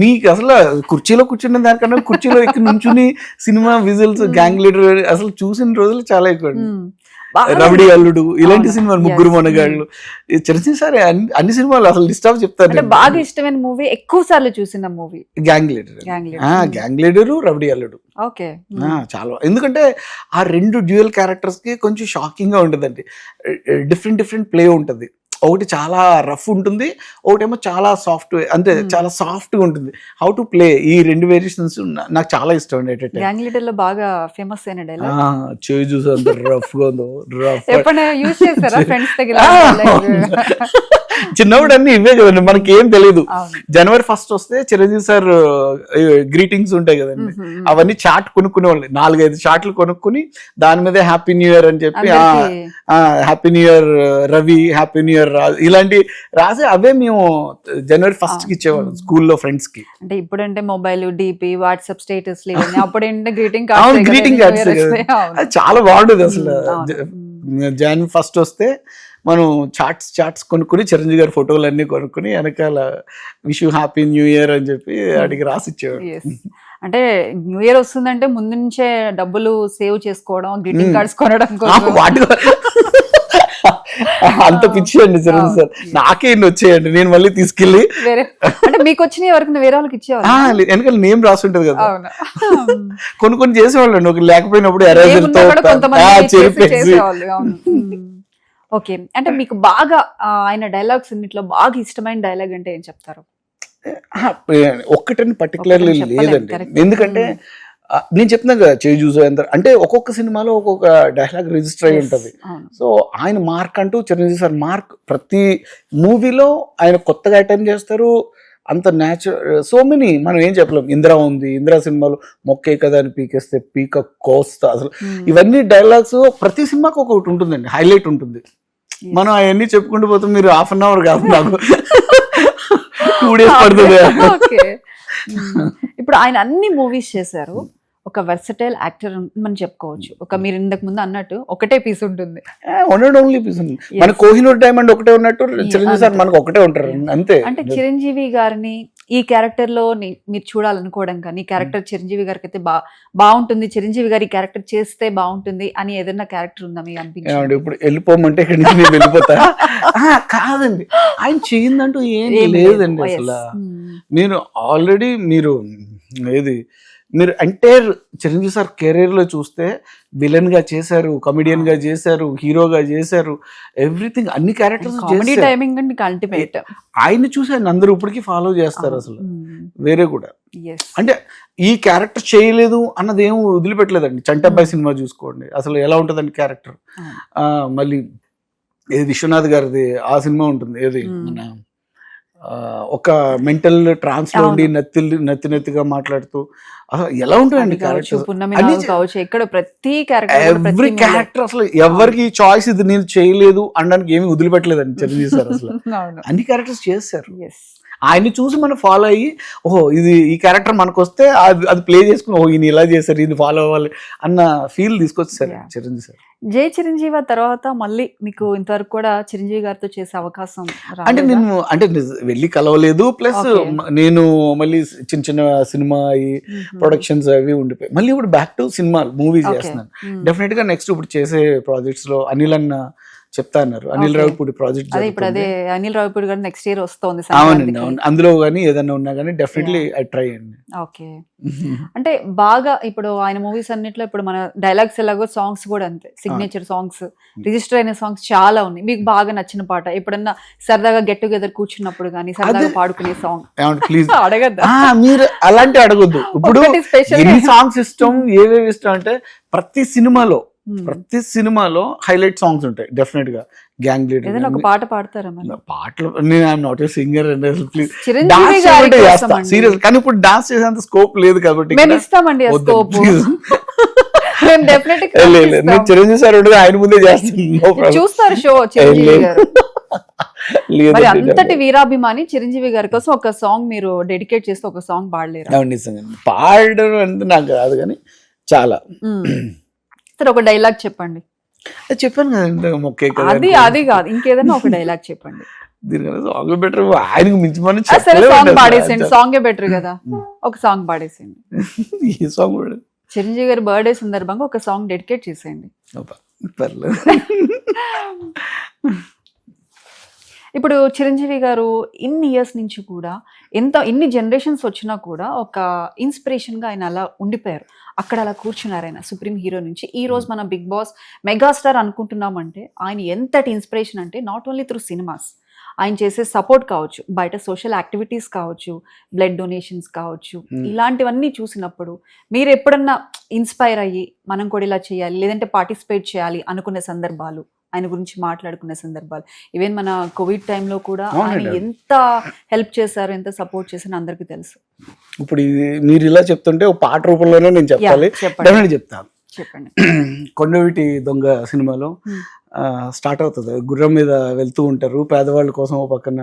మీకు అసలు కుర్చీలో కూర్చున్న దానికన్నా కుర్చీలో ఎక్కి నుంచుని సినిమా విజిల్స్ గ్యాంగ్ లీడర్ అసలు చూసిన రోజులు చాలా ఎక్కువ. రవిడి అల్లుడు ఇలాంటి సినిమాలు, ముగ్గురు మొనగాళ్ళు, చిరంజీవి సార్ అన్ని సినిమాలు అసలు లిస్ట్ ఆఫ్ చెప్తారు. బాగా ఇష్టమైన మూవీ ఎక్కువ సార్లు చూసిన మూవీ గ్యాంగ్ లీడర్ రవిడి అల్లుడు. ఓకే, చాలా. ఎందుకంటే ఆ రెండు డ్యూయల్ క్యారెక్టర్స్ కి కొంచెం షాకింగ్ గా ఉంటుందండి. డిఫరెంట్ ప్లే ఉంటుంది. ఒకటి చాలా రఫ్ ఉంటుంది, ఒకటేమో చాలా సాఫ్ట్, అంటే చాలా సాఫ్ట్ గా ఉంటుంది. హౌ టు ప్లే ఈ రెండు వేరియేషన్స్ నాకు చాలా ఇష్టం అండి. గ్యాంగ్ లీడర్ లో బాగా ఫేమస్ అయిన డైలాగ్ చేయి చూసి అంత రఫ్ గా ఉందో, రఫ్ ఎప్పుడైనా యూస్ చేస్తారా ఫ్రెండ్స్ దగ్గర? చిన్నప్పుడు అన్ని ఇవే కదండి, మనకి ఏం తెలియదు. January 1st వస్తే చిరంజీవి సార్ గ్రీటింగ్స్ ఉంటాయి కదండి, అవన్నీ చాట్ కొనుక్కునే వాళ్ళు. 4-5 చాట్లు కొనుక్కుని దాని మీద హ్యాపీ న్యూ ఇయర్ అని చెప్పి happy new year Ravi, happy new year ఇలాంటి రాసి అవే మేము January 1st కి ఇచ్చేవాళ్ళం స్కూల్లో ఫ్రెండ్స్ కి. అంటే ఇప్పుడంటే మొబైల్, డిపి, వాట్సాప్ స్టేటస్ అప్పుడేంటే గ్రీటింగ్ కార్డ్స్ చాలా బాగుండేది అసలు. January 1st వస్తే మనం చాట్స్ కొనుక్కుని చిరంజీవి గారి ఫోటోలు అన్ని కొనుక్కుని వెనకాల wish you happy new year అని చెప్పి అడిగి రాసిచ్చేవాడు. అంటే న్యూ ఇయర్ వస్తుందంటే ముందు నుంచే డబ్బులు సేవ్ చేసుకోవడం, గ్రీటింగ్ కార్డ్స్ కొనడం అంత పిచ్చి అండి చిరంజీవి సార్. నాకే ఇన్ని వచ్చేయండి, నేను మళ్ళీ తీసుకెళ్ళి అంటే మీకు వచ్చిన ఎవరికి వేరే వాళ్ళకి ఇచ్చేవాళ్ళు. వెనకాల నేమ్ రాసి ఉంటది కదా, కొన్ని చేసేవాళ్ళు అండి. ఒక లేకపోయినప్పుడు ఓకే, అంటే మీకు బాగా ఆయన డైలాగ్స్ అన్నిట్లో బాగా ఇష్టమైన డైలాగ్ అంటే ఏం చెప్తారు? ఒక్కటని పర్టికులర్లీ లేదండి, ఎందుకంటే నేను చెప్తున్నా కదా చేయి చూసో అంటే ఒక్కొక్క సినిమాలో ఒక్కొక్క డైలాగ్ రిజిస్టర్ అయి ఉంటుంది. సో ఆయన మార్క్ అంటూ చిరంజీవి సార్ మార్క్ ప్రతి మూవీలో ఆయన కొత్తగా అటెంప్ట్ చేస్తారు. అంత న్యాచురల్ సో మెనీ మనం ఏం చెప్పలేం. ఇందిరా ఉంది, ఇందిరా సినిమాలో మొక్కే కదా అని పీకేస్తే పీక కోస్తా, అసలు ఇవన్నీ డైలాగ్స్ ప్రతి సినిమాకి ఒకటి ఉంటుందండి, హైలైట్ ఉంటుంది. మనం అవన్నీ చెప్పుకుంటూ పోతాం, మీరు 1/2 hour కాదు నాకు 2 days పడుతుంది. ఇప్పుడు ఆయన అన్ని మూవీస్ చేశారు, ఒక వెర్సటైల్ యాక్టర్ మనం చెప్పుకోవచ్చు. ఒక మీరు ఇంతకు ముందు అన్నట్టు ఒకటే పీస్ ఉంటుంది, ఓన్లీ పీస్ ఉంది. మన కోహినూర్ డైమండ్ ఒకటే ఉన్నట్టు చిరంజీవి సార్ మనకు ఒకటే ఉంటారు అంతే. అంటే చిరంజీవి గారిని ఈ క్యారెక్టర్ లో మీరు చూడాలనుకోవడం కానీ, ఈ క్యారెక్టర్ చిరంజీవి గారికి అయితే బాగుంటుంది, చిరంజీవి గారి క్యారెక్టర్ చేస్తే బాగుంటుంది అని ఏదైనా క్యారెక్టర్ ఉందా మీకు అనిపించింది? ఇప్పుడు వెళ్ళిపోమంటే ఇక్కడి నుంచి నేను వెళ్ళిపోతా కాదండి, ఆయన చేయిందంటూ ఏం లేదండి అసలు. నేను ఆల్రెడీ మీరు ఎంటైర్ చిరంజీవి సార్ కెరీర్ లో చూస్తే విలన్ గా చేశారు, కమెడియన్ గా చేశారు, హీరోగా చేశారు, ఎవ్రీథింగ్ అన్ని క్యారెక్టర్స్. ఆయన చూసి ఆయన అందరూ ఇప్పటికీ ఫాలో చేస్తారు అసలు. వేరే కూడా అంటే ఈ క్యారెక్టర్ చేయలేదు అన్నది ఏం వదిలిపెట్టలేదండి. చంటబ్బాయి సినిమా చూసుకోండి, అసలు ఎలా ఉంటుందండి క్యారెక్టర్. మళ్ళీ ఏది విశ్వనాథ్ గారిది ఆ సినిమా ఉంటుంది, ఏది మన ఒక మెంటల్ ట్రాన్స్ లో ఉండి నత్తిగా మాట్లాడుతూ ఎలా ఉంటాయండి కావచ్చు ఎక్కడ ప్రతి ఎవ్రీ క్యారెక్టర్ అసలు ఎవరికి చాయిస్ ఇది నేను చేయలేదు అనడానికి ఏమి వదిలిపెట్టలేదండి చిరంజీవి సార్ అసలు అన్ని క్యారెక్టర్స్ చేశారు. ఆయన్ని చూసి మనం ఫాలో అయ్యి ఓహో ఇది ఈ క్యారెక్టర్ మనకు వస్తే అది ప్లే చేసుకుని ఓహో ఈయన ఇలా చేశారు ఇది ఫాలో అవ్వాలి అన్న ఫీల్ తీసుకొచ్చారు చిరంజీవి సార్. జై చిరంజీవి తర్వాత మళ్ళీ మీకు ఇంతవరకు కూడా చిరంజీవి గారితో చేసే అవకాశం అంటే నేను వెళ్ళి కలవలేదు, ప్లస్ నేను మళ్ళీ చిన్న చిన్న సినిమా ప్రొడక్షన్స్ అవి ఉండిపోయి మళ్ళీ ఇప్పుడు బ్యాక్ టు సినిమా మూవీ చేస్తున్నాను. డెఫినెట్ గా నెక్స్ట్ ఇప్పుడు చేసే ప్రాజెక్ట్స్ లో అనిల్ అన్న చెప్తా అన్నారు, అనిల్ రావిపూడి ప్రాజెక్ట్ అనిల్ రావిపూడి గారు నెక్స్ట్ ఇయర్ వస్తుంది. అవునండి అవును, అందులో కానీ ఏదన్నా ఉన్నా కానీ డెఫినెట్లీ ఐ ట్రై అండి. ఓకే, అంటే బాగా ఇప్పుడు ఆయన మూవీస్ అన్నిట్లో ఇప్పుడు మన డైలాగ్స్ ఎలాగో సాంగ్స్ కూడా అంతే, సిగ్నేచర్ సాంగ్స్ రిజిస్టర్ అయిన సాంగ్స్ చాలా ఉన్నాయి. మీకు బాగా నచ్చిన పాట ఎప్పుడన్నా సరదాగా గెట్ టుగెదర్ కూర్చున్నప్పుడు కానీ సరదాగా పాడుకునే సాంగ్ ప్లీజ్ అడగద్దా? మీరు అలాంటి అడగొద్దు. ఇప్పుడు ఎన్ని సాంగ్స్ ఇష్టం ఏవేవి ఇష్టం అంటే ప్రతి సినిమాలో హైలైట్ సాంగ్స్ ఉంటాయి డెఫినెట్ గా. గ్యాంగ్ లీడర్ ఏదైనా ఒక పాట పాడతారా? పాటలు నేను I'm not a singer and serious, కానీ ఇప్పుడు డాన్స్ చేసేంత స్కోప్ లేదు కాబట్టి మేము ఇస్తామండి ఆ స్కోప్. నేను చిరంజీవి సార్ ఉండగా ఆయన ముందే చేస్తాను, చూస్తారు షో చిరంజీవి గారు. మరి అంతటి వీరాభిమాని చిరంజీవి గారి కోసం ఒక సాంగ్ మీరు డెడికేట్ చేస్తే ఒక సాంగ్ పాడలేరు? పాడడం అంటే నాకు కాదు కానీ చాలా. సరే ఒక డైలాగ్ చెప్పండి. చెప్పాను కదండి మొక్కే కదా, అది కాదు ఇంకేదైనా ఒక డైలాగ్ చెప్పండి. సాంగ్ బెటర్, ఆయనకు మించి మనం సాంగ్ పాడేసేయండి. సాంగే బెటర్ కదా, ఒక సాంగ్ పాడేసేయండి. ఈ సాంగ్ చిరంజీవి గారి బర్త్డే సందర్భంగా ఒక సాంగ్ డెడికేట్ చేసేయండి. పర్లేదు. ఇప్పుడు చిరంజీవి గారు ఇన్ని ఇయర్స్ నుంచి కూడా ఇన్ని జనరేషన్స్ వచ్చినా కూడా ఒక ఇన్స్పిరేషన్గా ఆయన అలా ఉండిపోయారు. అక్కడ అలా కూర్చున్నారు ఆయన సుప్రీం హీరో నుంచి. ఈ రోజు మన బిగ్ బాస్ మెగాస్టార్ అనుకుంటున్నామంటే ఆయన ఎంతటి ఇన్స్పిరేషన్ అంటే నాట్ ఓన్లీ త్రూ సినిమాస్, ఆయన చేసే సపోర్ట్ కావచ్చు, బయట సోషల్ యాక్టివిటీస్ కావచ్చు, బ్లడ్ డొనేషన్స్ కావచ్చు, ఇలాంటివన్నీ చూసినప్పుడు మీరు ఎప్పుడన్నా ఇన్స్పైర్ అయ్యి మనం కూడా ఇలా చేయాలి లేదంటే పార్టిసిపేట్ చేయాలి అనుకునే సందర్భాలు, ఆయన గురించి మాట్లాడుకునే సందర్భాలు, ఈవెన్ మన కోవిడ్ టైంలో కూడా ఆయన ఎంత హెల్ప్ చేశారు, ఎంత సపోర్ట్ చేశారో అందరికీ తెలుసు. ఇప్పుడు మీరు ఇలా చెప్తుంటే ఒక పాట రూపంలోనే నేను చెప్పాలి, చెప్తాను. చెప్పండి. కొండవీటి దొంగ సినిమాలో స్టార్ట్ అవుతుంది, గుర్రం మీద వెళ్తూ ఉంటారు పేదవాళ్ళ కోసం ఓ పక్కన,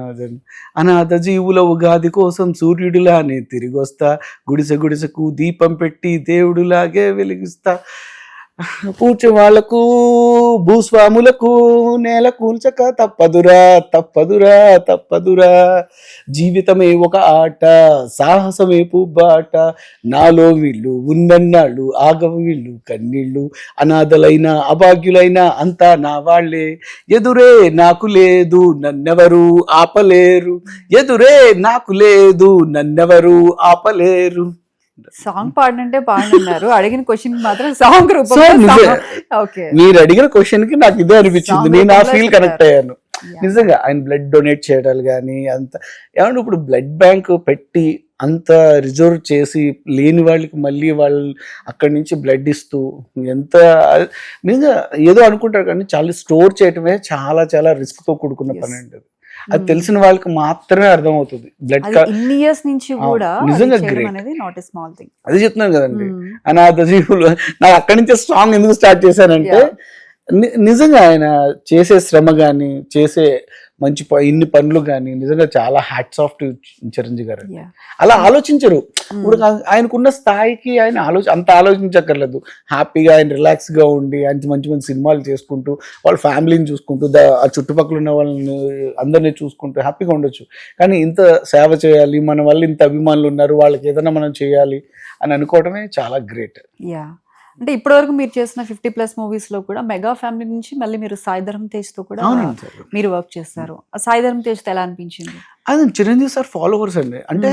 అనాథ జీవుల ఉగాది కోసం సూర్యుడిలానే తిరిగి వస్తా, గుడిసెకు దీపం పెట్టి దేవుడిలాగే వెలిగిస్తా, పూడ్చే వాళ్లకు భూస్వాములకు నేల కూల్చక తప్పదురా జీవితమే ఒక ఆట, సాహసమే పువ్వాట, నాలో వీళ్ళు ఉన్నన్నాళ్ళు ఆగవ వీళ్ళు కన్నీళ్ళు, అనాథలైన అభాగ్యులైన అంతా నా వాళ్లే, ఎదురే నాకు లేదు నన్నెవరు ఆపలేరు. సాంగ్ పాడంటే పాడన్నారు, అడిగిన క్వశ్చన్ మాత్రం సాంగ్ మీరు అడిగిన క్వశ్చన్ కి నాకు ఇదే అనిపించింది, నేను ఆ ఫీల్ కనెక్ట్ అయ్యాను. నిజంగా ఆయన బ్లడ్ డొనేట్ చేయడాలు కానీ అంత ఏమంటే ఇప్పుడు బ్లడ్ బ్యాంక్ పెట్టి అంత రిజర్వ్ చేసి లేని వాళ్ళకి మళ్ళీ వాళ్ళు అక్కడి నుంచి బ్లడ్ ఇస్తూ ఎంత నిజంగా ఏదో అనుకుంటారు కానీ చాలా స్టోర్ చేయటమే చాలా చాలా రిస్క్ తో కూడుకున్న పని అండి. అది తెలిసిన వాళ్ళకి మాత్రమే అర్థం అవుతుంది. బ్లడ్ నిజంగా అదే చెప్తున్నాను కదండి. అనాథ జీవులు నాకు అక్కడి నుంచే సాంగ్ ఎందుకు స్టార్ట్ చేశానంటే నిజంగా ఆయన చేసే శ్రమ గాని చేసే మంచి ఇన్ని పనులు కానీ నిజంగా చాలా హ్యాట్స్ ఆఫ్ టు చిరంజీవి గారు. అలా ఆలోచించరు. ఇప్పుడు ఆయనకున్న స్థాయికి ఆయన అంత ఆలోచించక్కర్లేదు. హ్యాపీగా ఆయన రిలాక్స్ గా ఉండి ఆయన మంచి మంచి సినిమాలు చేసుకుంటూ వాళ్ళ ఫ్యామిలీని చూసుకుంటూ ఆ చుట్టుపక్కల ఉన్న వాళ్ళని అందరినీ చూసుకుంటూ హ్యాపీగా ఉండొచ్చు. కానీ ఇంత సేవ చేయాలి, మన వల్ల ఇంత అభిమానులు ఉన్నారు, వాళ్ళకి ఏదైనా మనం చేయాలి అని అనుకోవడమే చాలా గ్రేట్. అంటే ఇప్పటివరకు మీరు చేసిన 50+ మూవీస్ లో కూడా మెగా ఫ్యామిలీ నుంచి మళ్ళీ మీరు సాయి ధరమ్ తేజ్ తో కూడా మీరు వర్క్ చేస్తారు. సాయి ధరమ్ తేజ్ తో ఎలా అనిపించింది? అది చిరంజీవి సార్ ఫాలోవర్స్ అండి. అంటే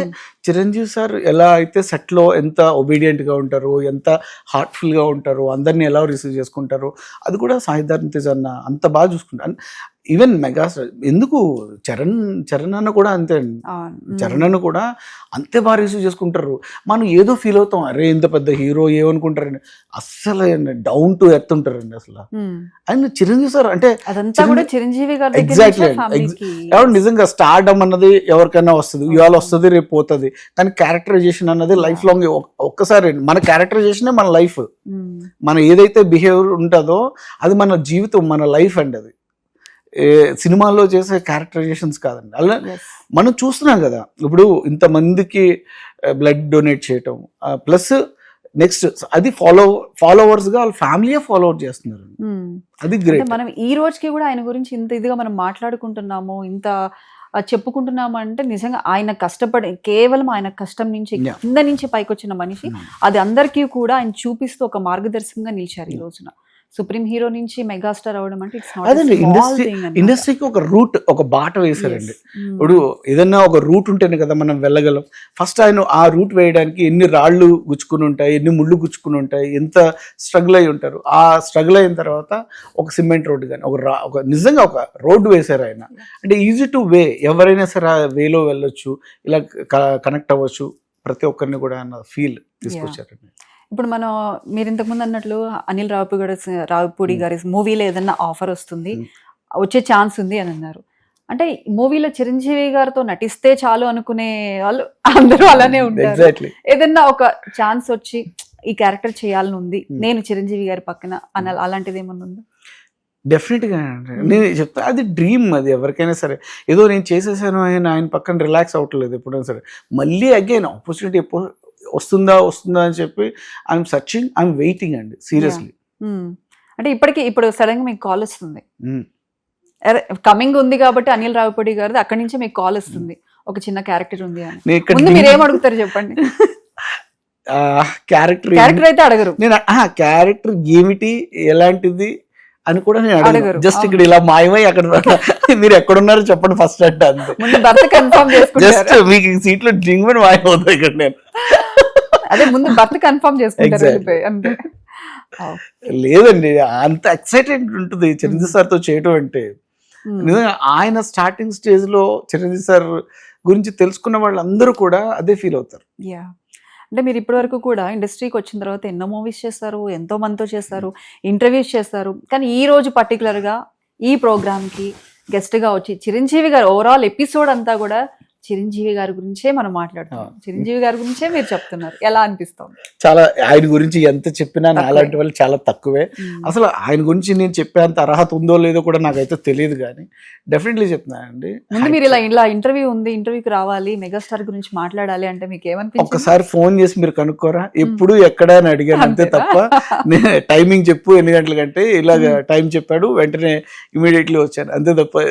చిరంజీవి సార్ ఎలా అయితే సెట్ లో ఎంత ఒబీడియంట్ గా ఉంటారు, ఎంత హార్ట్ఫుల్ గా ఉంటారు, అందరినీ ఎలా రిసీవ్ చేసుకుంటారు, అది కూడా సాయి ధరమ్ తేజ్ అన్న అంత బాగా చూసుకుంటారు. ఈవెన్ మెగాస్టార్ ఎందుకు చరణ్ అన్న కూడా అంతే అండి. చరణ్ అన్న కూడా అంతే బాగా రిసీవ్ చేసుకుంటారు. మనం ఏదో ఫీల్ అవుతాం, అరే ఇంత పెద్ద హీరో ఏమనుకుంటారండి, అస్సలు డౌన్ టు ఎర్త్ ఉంటారండి అసలు. ఆయన చిరంజీవి సార్ అంటే చిరంజీవి ఎగ్జాక్ట్లీ నిజంగా స్టార్డమ్ అన్నది ఎవరికైనా వస్తుంది, ఇవాళ వస్తుంది రేపు పోతుంది, కానీ క్యారెక్టరైజేషన్ అన్నది లైఫ్ లాంగ్. ఒక్కసారి మన క్యారెక్టరైజేషనే మన లైఫ్, మన ఏదైతే బిహేవియర్ ఉంటుందో అది మన జీవితం, మన లైఫ్ అండి. అది సినిమాల్లో చేసే క్యారెక్టరైజేషన్స్ కాదండి. అలా మనం చూస్తున్నాం కదా, ఇప్పుడు ఇంతమందికి బ్లడ్ డొనేట్ చేయటం, ప్లస్ నెక్స్ట్ అది ఫాలోవర్స్ గా వాళ్ళ ఫ్యామిలీయే ఫాలో చేస్తున్నారు. అది గ్రేట్. మనం ఈ రోజుకి కూడా ఆయన గురించి ఇంత ఇదిగా మనం మాట్లాడుకుంటున్నాము, ఇంత చెప్పుకుంటున్నాము అంటే నిజంగా ఆయన కష్టపడి, కేవలం ఆయన కష్టం నుంచి కింద నుంచి పైకి వచ్చిన మనిషి. అది అందరికీ కూడా ఆయన చూపిస్తూ ఒక మార్గదర్శకంగా నిలిచారు ఈ రోజున. సుప్రీం హీరో నుంచి మెగాస్టార్ అవడం అంటే ఇండస్ట్రీకి ఒక రూట్, ఒక బాట వేశారండి. ఇప్పుడు ఏదన్నా ఒక రూట్ ఉంటేనే కదా మనం వెళ్ళగలం. ఫస్ట్ ఆయన ఆ రూట్ వేయడానికి ఎన్ని రాళ్ళు గుచ్చుకుని ఉంటాయి, ఎన్ని ముళ్ళు గుచ్చుకుని ఉంటాయి, ఎంత స్ట్రగుల్ అయి ఉంటారు. ఆ స్ట్రగుల్ అయిన తర్వాత ఒక సిమెంట్ రోడ్డు కానీ ఒక నిజంగా ఒక రోడ్డు వేశారు ఆయన. అంటే ఈజీ టు వే, ఎవరైనా సరే ఆ వేలో వెళ్ళొచ్చు, ఇలా కనెక్ట్ అవ్వచ్చు, ప్రతి ఒక్కరిని కూడా అన్న ఫీల్ తీసుకొచ్చారండి. ఇప్పుడు మనం మీరు ఇంతకుముందు అన్నట్లు అనిల్ రావిపూడి గారి మూవీలో ఏదన్నా ఆఫర్ వస్తుంది, వచ్చే ఛాన్స్ ఉంది అని అన్నారు. అంటే మూవీలో చిరంజీవి గారితో నటిస్తే చాలు అనుకునే వాళ్ళు అందరూ అలానే ఉంటారు. ఏదన్నా ఒక ఛాన్స్ వచ్చి ఈ క్యారెక్టర్ చేయాలని ఉంది, నేను చిరంజీవి గారి పక్కన అలాంటిది ఏమన్నా ఉందా? డెఫినెట్గా నేను చెప్తా, అది డ్రీమ్. అది ఎవరికైనా సరే, ఏదో నేను చేసేసాను ఆయన పక్కన రిలాక్స్ అవ్వట్లేదు ఎప్పుడైనా సరే, మళ్ళీ అగైన్ ఆపర్చునిటీ ఎప్పుడు వస్తుందా అని చెప్పి ఐఎమ్ సర్చింగ్, ఐఎమ్ వెయిటింగ్ అండి, సీరియస్లీ. అంటే ఇప్పుడు సడన్ గా మీకు కాల్ వస్తుంది, కమింగ్ ఉంది కాబట్టి అనిల్ రావిపూడి గారిది, అక్కడి నుంచి మీకు కాల్ వస్తుంది, ఒక చిన్న క్యారెక్టర్ ఉంది అని. మీరు ఏం అడుగుతారు చెప్పండి? క్యారెక్టర్ అయితే అడగరు. నేను క్యారెక్టర్ ఏమిటి, ఎలాంటిది అని కూడా నేను అడగరు. జస్ట్ ఇక్కడ ఇలా మాయమై అక్కడ మీరు ఎక్కడున్నారో చెప్పండి ఫస్ట్ అంటే అంతే. జస్ట్ మీకు సీట్లో డ్రింక్ మాయమవుతాయి ఇక్కడ. నేను అదే ముందు బర్త్ కన్ఫర్మ్ చేసుకుంటారు. లేదండి, అంత ఎక్సైటెడ్ ఉంటుంది చిరంజీవి సార్ తో చేయటం అంటే. నిజంగా ఆయన స్టార్టింగ్ స్టేజ్ లో చిరంజీవి సార్ గురించి తెలుసుకున్న వాళ్ళందరూ కూడా అదే ఫీల్ అవుతారు. అంటే మీరు ఇప్పటి వరకు కూడా ఇండస్ట్రీకి వచ్చిన తర్వాత ఎన్నో మూవీస్ చేస్తారు, ఎంతో మందితో చేస్తారు, ఇంటర్వ్యూస్ చేస్తారు, కానీ ఈ రోజు పర్టికులర్గా ఈ ప్రోగ్రామ్కి గెస్ట్గా వచ్చి చిరంజీవి గారు ఓవరాల్ ఎపిసోడ్ అంతా కూడా చిరంజీవి గారి గురించే మనం మాట్లాడుతున్నాం, చిరంజీవి గారి గురించే మీరు చెప్తున్నారు. ఎలా అనిపిస్తుంది? చాలా, ఆయన గురించి ఎంత చెప్పినా అలాంటి వాళ్ళు చాలా తక్కువే. అసలు ఆయన గురించి నేను చెప్పేంత అర్హత ఉందో లేదో కూడా నాకైతే తెలియదు, కానీ డెఫినెట్లీ చెప్తున్నానండి. ముందు మీరు ఇలా ఇంటర్వ్యూ ఉంది, ఇంటర్వ్యూకి రావాలి, మెగాస్టార్ గురించి మాట్లాడాలి అంటే మీకు ఏమనిపించింది? ఒక్కసారి ఫోన్ చేసి మీరు కనుక్కోరా, ఎప్పుడు ఎక్కడ అని అడిగాను అంతే తప్ప నేను టైమింగ్ చెప్పు ఎన్ని గంటలకంటే ఇలాగ టైం చెప్పాడు, వెంటనే ఇమీడియట్లీ వచ్చాను అంతే తప్ప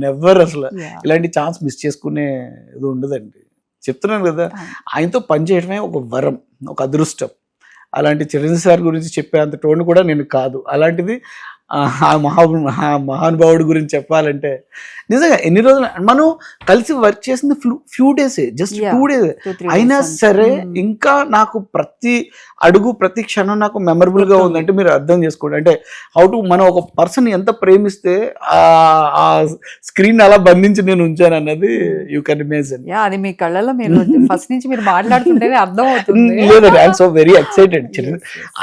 నెవర్ అసలు ఇలాంటి ఛాన్స్ మిస్ చేసుకునే ఇది ఉండదండి. చెప్తున్నాను కదా, ఆయనతో పనిచేయడమే ఒక వరం, ఒక అదృష్టం. అలాంటి చిరంజీవి సార్ గురించి చెప్పే అంత టోన్ కూడా నేను కాదు. అలాంటిది ఆ మహానుభావుడి గురించి చెప్పాలంటే నిజంగా ఎన్ని రోజులు మనం కలిసి వర్క్ చేసింది ఫ్యూ డేసే, జస్ట్ 2 days. అయినా సరే ఇంకా నాకు ప్రతి అడుగు ప్రతి క్షణం నాకు మెమరబుల్ గా ఉందంటే మీరు అర్థం చేసుకోండి. అంటే హౌ టు మనం ఒక పర్సన్ ఎంత ప్రేమిస్తే ఆ స్క్రీన్ అలా బంధించి నేను ఉంచాను అన్నది యూ కెన్ ఇమాజిన్. అది మీ కళ్ళలో మీరు ఫస్ట్ నుంచి మీరు మాట్లాడుతుంటేనే అర్థం అవుతుంది. లేదండి, ఐఎమ్ సో వెరీ ఎక్సైటెడ్.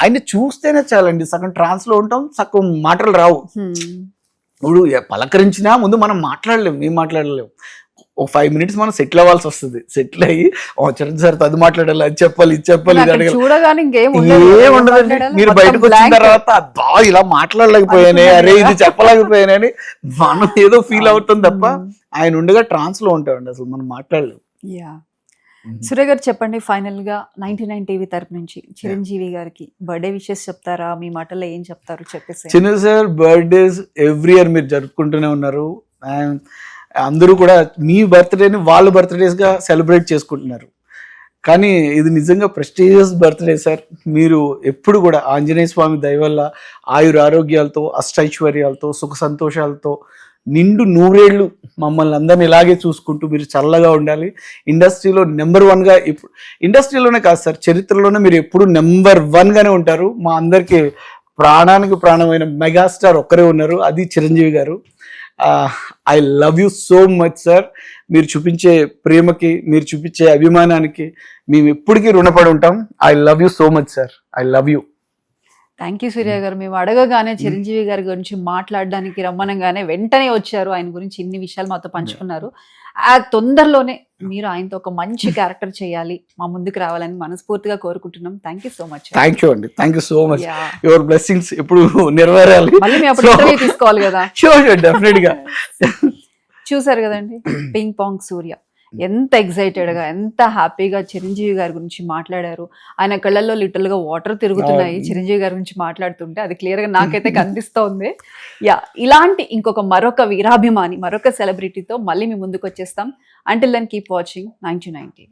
ఆయన చూస్తేనే చాలండి, సగం ట్రాన్స్ లో ఉంటాం, సగం మాటలు రావు. ఇప్పుడు పలకరించినా ముందు మనం మాట్లాడలేము, ఏం మాట్లాడలేము. ఒక 5 minutes మనం సెటిల్ అవ్వాల్సి వస్తుంది. సెటిల్ అయ్యి చిరంజీవి సార్ అది మాట్లాడాలి, అది చెప్పాలి, ఇది చెప్పాలి, ఇది అడగాలి, ఏం ఉండదండి. మీరు బయటకు వచ్చిన తర్వాత అబ్బా ఇలా మాట్లాడలేకపోయానే, అరే ఇది చెప్పలేకపోయానని మనం ఏదో ఫీల్ అవుతుంది తప్ప ఆయన ఉండగా ట్రాన్స్ లో ఉంటామండి, అసలు మనం మాట్లాడలేము. సురే గారు చెప్పండి, ఫైనల్ గా 99 టీవీ తరపు నుంచి చిరంజీవి గారికి బర్త్డే విషెస్ చెప్తారా? మీ మాటల్లో ఏం చెప్తారు చెప్పేసి. Chiranjeevi sir birthdays every year మీరు జరుపుకుంటూనే ఉన్నారు. అందరూ కూడా మీ బర్త్డేని వాళ్ళ బర్త్డేస్ గా సెలబ్రేట్ చేసుకుంటున్నారు. కానీ ఇది నిజంగా ప్రెస్టీజియస్ బర్త్డే సార్. మీరు ఎప్పుడు కూడా ఆంజనేయ స్వామి దయ వల్ల ఆయుర ఆరోగ్యాలతో, అష్టైశ్వర్యాలతో, సుఖ సంతోషాలతో నిండు 100 ఏళ్ళు మమ్మల్ని అందరిని ఇలాగే చూసుకుంటూ మీరు చల్లగా ఉండాలి. ఇండస్ట్రీలో నెంబర్ 1 గా, ఇప్పుడు ఇండస్ట్రీలోనే కాదు సార్, చరిత్రలోనే మీరు ఎప్పుడు నెంబర్ 1 గానే ఉంటారు. మా అందరికి ప్రాణానికి ప్రాణమైన మెగాస్టార్ ఒక్కరే ఉన్నారు, అది చిరంజీవి గారు. I love you so much sir. మీరు చూపించే ప్రేమకి, మీరు చూపించే అభిమానానికి మేము ఎప్పటికీ రుణపడి ఉంటాం. I love you so much sir. I love you. Thank you Surya garu. మేము అడగగానే చిరంజీవి గారి గురించి మాట్లాడడానికి రమ్మనగానే వెంటనే వచ్చారు. ఆయన గురించి ఇన్ని విషయాలు మాతో పంచుకున్నారు. ఆ తొందరలోనే మీరు ఆయనతో ఒక మంచి క్యారెక్టర్ చేయాలి, మా ముందుకు రావాలని మనస్ఫూర్తిగా కోరుకుంటున్నాం. Thank you so much. Thank you అండి. Thank you so much. Your blessings ఎప్పుడు నెరవేరాలి. మళ్ళీ మేము అప్పుడు ఇంటర్వ్యూ తీసుకోవాలి కదా. షూర్ షూర్, డెఫినెట్ గా. చూసారు కదండి, పింగ్ పాంగ్ సూర్య ఎంత ఎక్సైటెడ్ గా, ఎంత హ్యాపీగా చిరంజీవి గారి గురించి మాట్లాడారు. ఆయన కళ్ళల్లో లిటరల్ గా వాటర్ తిరుగుతున్నాయి చిరంజీవి గారి గురించి మాట్లాడుతుంటే. అది క్లియర్ గా నాకైతే కనిపిస్తోంది. ఇలాంటి మరొక వీరాభిమాని, మరొక సెలబ్రిటీతో మళ్ళీ మీ ముందుకు వచ్చేస్తాం. Until then keep watching 9090.